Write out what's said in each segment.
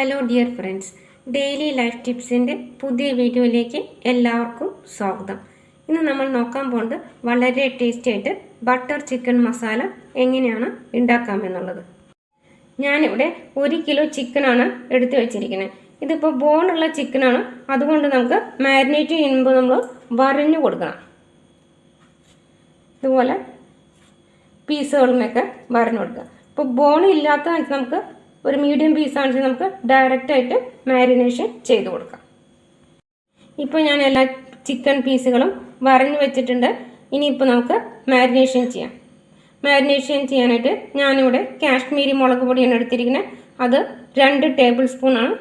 Hello dear friends, daily life ടിപ്സിൻ്റെ പുതിയ വീഡിയോയിലേക്ക് എല്ലാവർക്കും സ്വാഗതം. ഇന്ന് നമ്മൾ നോക്കാൻ പോകുന്നത് വളരെ ടേസ്റ്റി ആയിട്ട് ബട്ടർ ചിക്കൻ മസാല എങ്ങനെയാണ് ഉണ്ടാക്കാമെന്നുള്ളത്. ഞാനിവിടെ 1 കിലോ ചിക്കനാണ് എടുത്തു വെച്ചിരിക്കുന്നത്. ഇതിപ്പോൾ ബോണുള്ള ചിക്കനാണ്, അതുകൊണ്ട് നമുക്ക് മാരിനേറ്റ് ചെയ്യുമ്പോൾ നമ്മൾ വരഞ്ഞു കൊടുക്കണം. ഇതുപോലെ പീസുകളിനൊക്കെ വരഞ്ഞു കൊടുക്കുക. ഇപ്പോൾ ബോൺ ഇല്ലാത്ത നമുക്ക് ഒരു മീഡിയം പീസാണെങ്കിൽ നമുക്ക് ഡയറക്റ്റായിട്ട് മാരിനേഷൻ ചെയ്ത് കൊടുക്കാം. ഇപ്പോൾ ഞാൻ എല്ലാ ചിക്കൻ പീസുകളും വരഞ്ഞു വെച്ചിട്ടുണ്ട്. ഇനിയിപ്പോൾ നമുക്ക് മാരിനേഷൻ ചെയ്യാം. മാരിനേഷൻ ചെയ്യാനായിട്ട് ഞാനിവിടെ കാശ്മീരി മുളക് പൊടിയാണ് എടുത്തിരിക്കുന്നത്. അത് 2 ടേബിൾ സ്പൂണാണ്.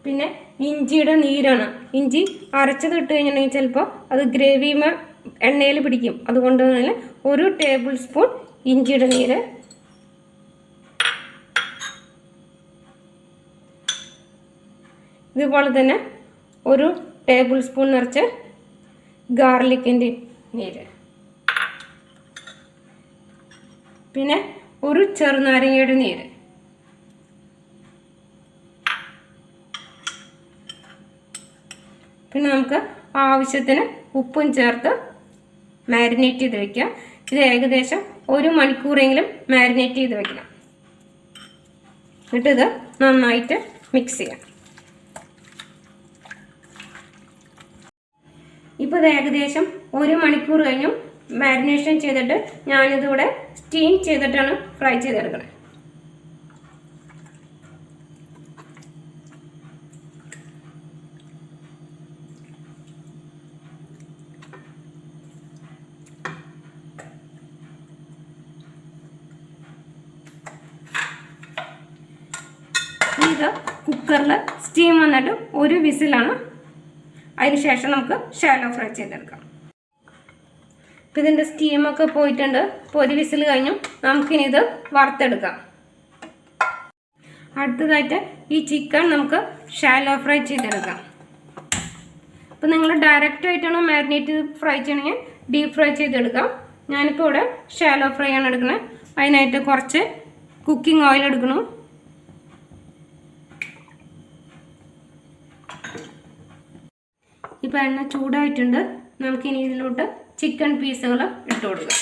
പിന്നെ ഇഞ്ചിയുടെ നീരാണ്. ഇഞ്ചി അരച്ചത് ഇട്ട് കഴിഞ്ഞിട്ടുണ്ടെങ്കിൽ ചിലപ്പോൾ അത് ഗ്രേവിമ എണ്ണയിൽ പിടിക്കും. അതുകൊണ്ട് തന്നെ 1 ടേബിൾ സ്പൂൺ ഇഞ്ചിയുടെ നീര്, ഇതുപോലെ തന്നെ 1 ടേബിൾ സ്പൂൺ നിറച്ച് ഗാർലിക്കിൻ്റെ നീര്, പിന്നെ 1 ചെറുനാരങ്ങയുടെ നീര്, പിന്നെ നമുക്ക് ആവശ്യത്തിന് ഉപ്പും ചേർത്ത് മാരിനേറ്റ് ചെയ്ത് വയ്ക്കുക. ഇത് ഏകദേശം 1 മണിക്കൂറെങ്കിലും മാരിനേറ്റ് ചെയ്ത് വയ്ക്കണം. എന്നിട്ട് ഇത് നന്നായിട്ട് മിക്സ് ചെയ്യാം. ഇപ്പോൾ ഇത് ഏകദേശം 1 മണിക്കൂർ കഴിഞ്ഞു മാരിനേഷൻ ചെയ്തിട്ട് ഞാനിതിവിടെ സ്റ്റീം ചെയ്തിട്ടാണ് ഫ്രൈ ചെയ്തെടുക്കുന്നത്. ഇത് കുക്കറിൽ സ്റ്റീം വന്നിട്ട് 1 വിസിലാണ്. അതിനുശേഷം നമുക്ക് ഷാലോ ഫ്രൈ ചെയ്തെടുക്കാം. ഇപ്പം ഇതിൻ്റെ സ്റ്റീമൊക്കെ പോയിട്ടുണ്ട്. ഇപ്പോൾ 1 വിസിൽ കഴിഞ്ഞു. നമുക്കിനി ഇത് വറുത്തെടുക്കാം. അടുത്തതായിട്ട് ഈ ചിക്കൻ നമുക്ക് ഷാലോ ഫ്രൈ ചെയ്തെടുക്കാം. അപ്പോൾ നിങ്ങൾ ഡയറക്റ്റായിട്ടാണ് മാരിനേറ്റ് ചെയ്ത് ഫ്രൈ ചെയ്യണമെങ്കിൽ ഡീപ്പ് ഫ്രൈ ചെയ്തെടുക്കാം. ഞാനിപ്പോൾ ഇവിടെ ഷാലോ ഫ്രൈ ആണ് എടുക്കുന്നത്. അതിനായിട്ട് കുറച്ച് കുക്കിംഗ് ഓയിൽ എടുക്കണം. ഇപ്പോൾ എണ്ണ ചൂടായിട്ടുണ്ട്. നമുക്കിനി ഇതിലോട്ട് ചിക്കൻ പീസുകൾ ഇട്ട് കൊടുക്കാം.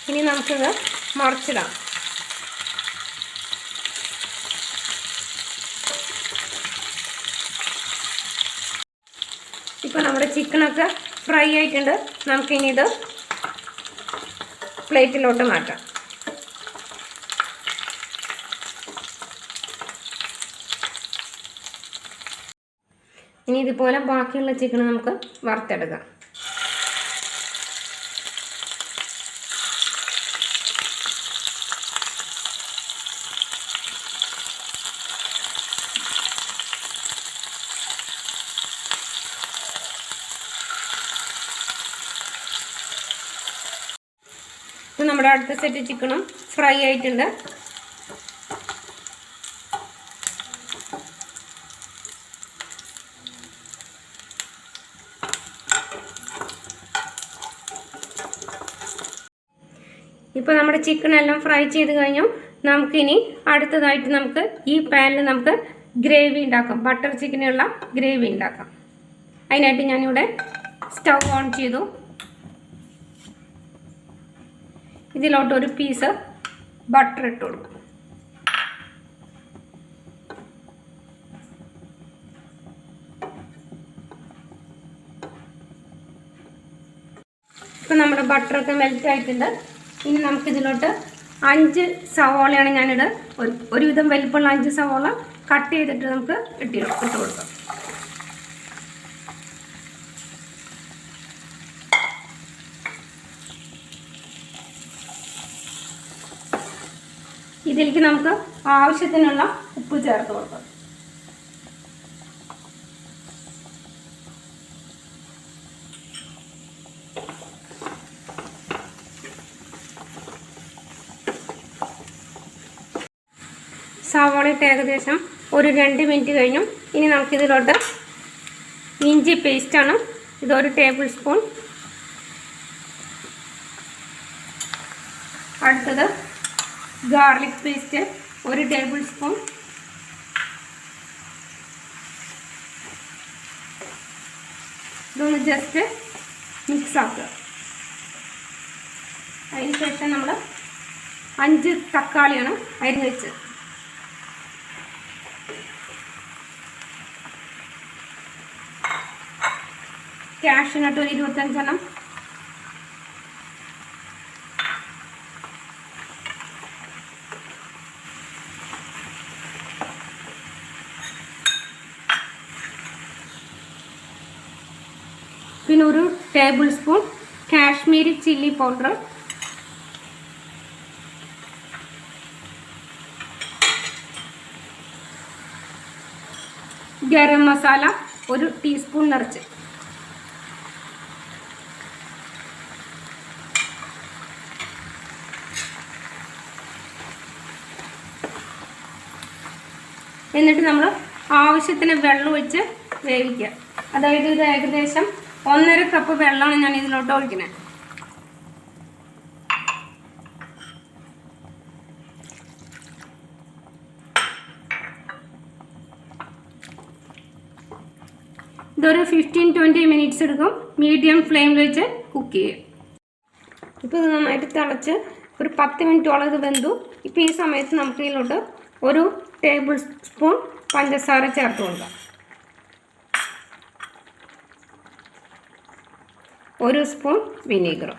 ഇനി നമുക്കിത് മറിച്ചിടാം. ഇപ്പോൾ നമ്മുടെ ചിക്കനൊക്കെ ഫ്രൈ ആയിട്ടുണ്ട്. നമുക്കിനി ഇത് പ്ലേറ്റിലോട്ട് മാറ്റാം. ഇനി ഇതുപോലെ ബാക്കിയുള്ള ചിക്കൻ നമുക്ക് വറുത്തെടുക്കാം. ഇപ്പോൾ നമ്മുടെ അടുത്ത സെറ്റ് ചിക്കനും ഫ്രൈ ആയിട്ടുണ്ട്. ഇപ്പോൾ നമ്മുടെ ചിക്കൻ എല്ലാം ഫ്രൈ ചെയ്ത് കഴിഞ്ഞു. നമുക്കിനി അടുത്തതായിട്ട് നമുക്ക് ഈ പാനിൽ നമുക്ക് ഗ്രേവി ഉണ്ടാക്കാം. ബട്ടർ ചിക്കനുള്ള ഗ്രേവി ഉണ്ടാക്കാം. അതിനായിട്ട് ഞാനിവിടെ സ്റ്റൗ ഓൺ ചെയ്തു. ഇതിലോട്ട് 1 പീസ് ബട്ടർ ഇട്ട് കൊടുക്കും. ഇപ്പം നമ്മുടെ ബട്ടറൊക്കെ മെൽറ്റ് ആയിട്ടുണ്ട്. ഇനി നമുക്കിതിലോട്ട് 5 സവോളയാണ് ഞാനിത് ഒരുവിധം വലിപ്പമുള്ള 5 സവോള കട്ട് ചെയ്തിട്ട് നമുക്ക് ഇട്ട് കൊടുക്കാം. ഇതിലേക്ക് നമുക്ക് ആവശ്യത്തിനുള്ള ഉപ്പ് ചേർത്ത് കൊടുക്കാം. സവാള ഇട്ട് ഏകദേശം ഒരു 2 മിനിറ്റ് കഴിഞ്ഞു. ഇനി നമുക്കിതിലോട്ട് ഇഞ്ചി പേസ്റ്റാണ്, ഇതൊരു ടേബിൾ സ്പൂൺ. അടുത്തത് ഗാർലിക് പേസ്റ്റ് ഒരു ടേബിൾ സ്പൂൺ. ഇതൊന്ന് ജസ്റ്റ് മിക്സ് ആക്കുക. അതിന് ശേഷം നമ്മൾ 5 തക്കാളിയാണ് അരിഞ്ഞ് വെച്ച്. കാഷ്യൂനട്ട് ഒരു 25 എണ്ണം. പിന്നെ ഒരു table spoon Kashmiri chilli powder. Garam masala ഒരു ടീസ്പൂൺ നിറച്ച്. എന്നിട്ട് നമ്മൾ ആവശ്യത്തിന് വെള്ളം ഒഴിച്ച് വേവിക്കുക. അതായത് ഇത് ഏകദേശം 1.5 കപ്പ് വെള്ളമാണ് ഞാൻ ഇതിലോട്ട് ഒഴിക്കുന്നത്. ഇതൊരു 15-20 മിനിറ്റ്സ് എടുക്കും. മീഡിയം ഫ്ലെയിമിൽ വെച്ച് കുക്ക് ചെയ്യുക. ഇപ്പോൾ ഇത് നന്നായിട്ട് തിളച്ച് ഒരു 10 മിനിറ്റോളം ഇത് വെന്തു. ഇപ്പോൾ ഈ സമയത്ത് നമുക്ക് ഇതിലോട്ട് ഒരു ടേബിൾ സ്പൂൺ പഞ്ചസാര ചേർത്ത് കൊടുക്കാം. 1 സ്പൂൺ വിനീഗർ.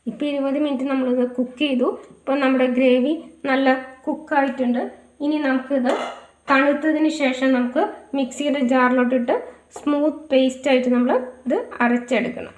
ഇപ്പോൾ 20 മിനിറ്റ് നമ്മളിത് കുക്ക് ചെയ്തു. ഇപ്പോൾ നമ്മുടെ ഗ്രേവി നല്ല കുക്കായിട്ടുണ്ട്. ഇനി നമുക്കിത് തണുത്തതിന് ശേഷം നമുക്ക് മിക്സിയുടെ ജാറിലോട്ടിട്ട് സ്മൂത്ത് പേസ്റ്റായിട്ട് നമ്മൾ ഇത് അരച്ചെടുക്കണം.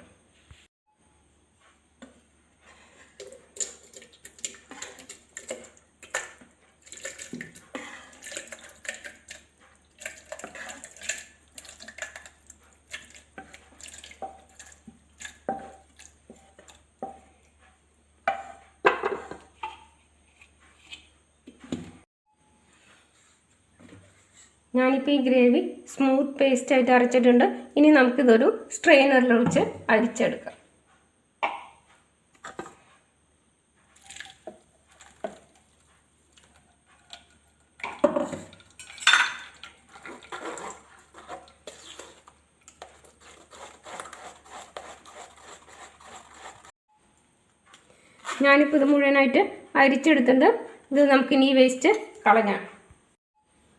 ഞാനിപ്പോൾ ഈ ഗ്രേവി സ്മൂത്ത് പേസ്റ്റായിട്ട് അരച്ചിട്ടുണ്ട്. ഇനി നമുക്കിതൊരു സ്ട്രെയിനറിൽ വെച്ച് അരിച്ചെടുക്കാം. ഞാനിപ്പോൾ ഇത് മുഴുവനായിട്ട് അരിച്ചെടുത്തിട്ടുണ്ട്. ഇത് നമുക്കിനി വേസ്റ്റ് കളഞ്ഞാം.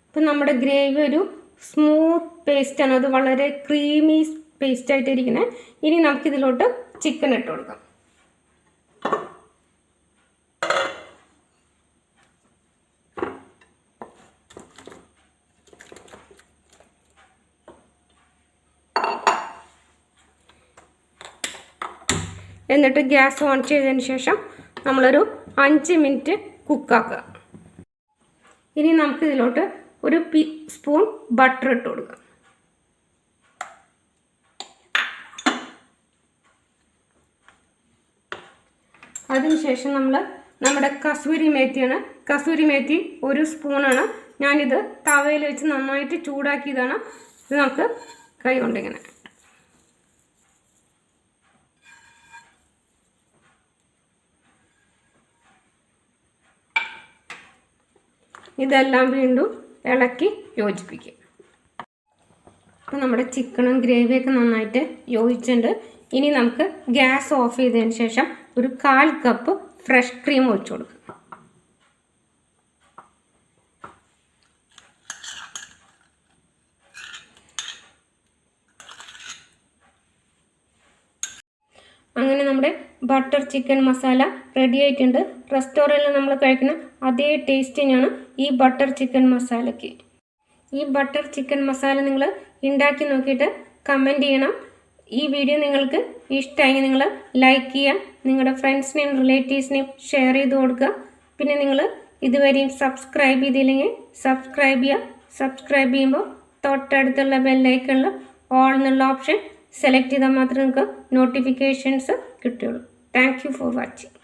ഇപ്പം നമ്മുടെ ഗ്രേവി ഒരു സ്മൂത്ത് പേസ്റ്റാണ്, അത് വളരെ ക്രീമി പേസ്റ്റായിട്ടിരിക്കുന്നത്. ഇനി നമുക്കിതിലോട്ട് ചിക്കൻ ഇട്ട് കൊടുക്കാം. എന്നിട്ട് ഗ്യാസ് ഓൺ ചെയ്തതിന് ശേഷം നമ്മളൊരു 5 മിനിറ്റ് കുക്കാക്കുക. ഇനി നമുക്കിതിലോട്ട് ഒരു സ്പൂൺ ബട്ടർ ഇട്ട് കൊടുക്കാം. അതിനുശേഷം നമ്മുടെ കസൂരി മേത്തിയാണ്. കസൂരി മേത്തി 1 സ്പൂണാണ്. ഞാനിത് തവയിൽ വെച്ച് നന്നായിട്ട് ചൂടാക്കിയതാണ്. ഇത് നമുക്ക് കൈ കൊണ്ടിങ്ങനെ ഇതെല്ലാം വീണ്ടും ഇളക്കി യോജിപ്പിക്കുക. അപ്പോൾ നമ്മുടെ ചിക്കനും ഗ്രേവിയൊക്കെ നന്നായിട്ട് യോജിച്ചിട്ടുണ്ട്. ഇനി നമുക്ക് ഗ്യാസ് ഓഫ് ചെയ്തതിന് ശേഷം ഒരു 1/4 കപ്പ് ഫ്രഷ് ക്രീം ഒഴിച്ചു കൊടുക്കുക. അങ്ങനെ നമ്മുടെ ബട്ടർ ചിക്കൻ മസാല റെഡി ആയിട്ടുണ്ട്. റെസ്റ്റോറൻറ്റിൽ നമ്മൾ കഴിക്കുന്ന അതേ ടേസ്റ്റ് തന്നെയാണ് ഈ ബട്ടർ ചിക്കൻ മസാലയ്ക്ക്. ഈ ബട്ടർ ചിക്കൻ മസാല നിങ്ങൾ ഉണ്ടാക്കി നോക്കിയിട്ട് കമൻറ്റ് ചെയ്യണം. ഈ വീഡിയോ നിങ്ങൾക്ക് ഇഷ്ടമായെങ്കിൽ നിങ്ങൾ ലൈക്ക് ചെയ്യുക, നിങ്ങളുടെ ഫ്രണ്ട്സിനെയും റിലേറ്റീവ്സിനെയും ഷെയർ ചെയ്ത് കൊടുക്കുക. പിന്നെ നിങ്ങൾ ഇതുവരെയും സബ്സ്ക്രൈബ് ചെയ്തില്ലെങ്കിൽ സബ്സ്ക്രൈബ് ചെയ്യുക. സബ്സ്ക്രൈബ് ചെയ്യുമ്പോൾ തൊട്ടടുത്തുള്ള ബെല്ലൈക്കണിൽ ഓൾ എന്നുള്ള ഓപ്ഷൻ സെലക്ട് ചെയ്താൽ മാത്രമേ നിങ്ങൾക്ക് നോട്ടിഫിക്കേഷൻസ് കിട്ടുള്ളൂ. Thank you for watching.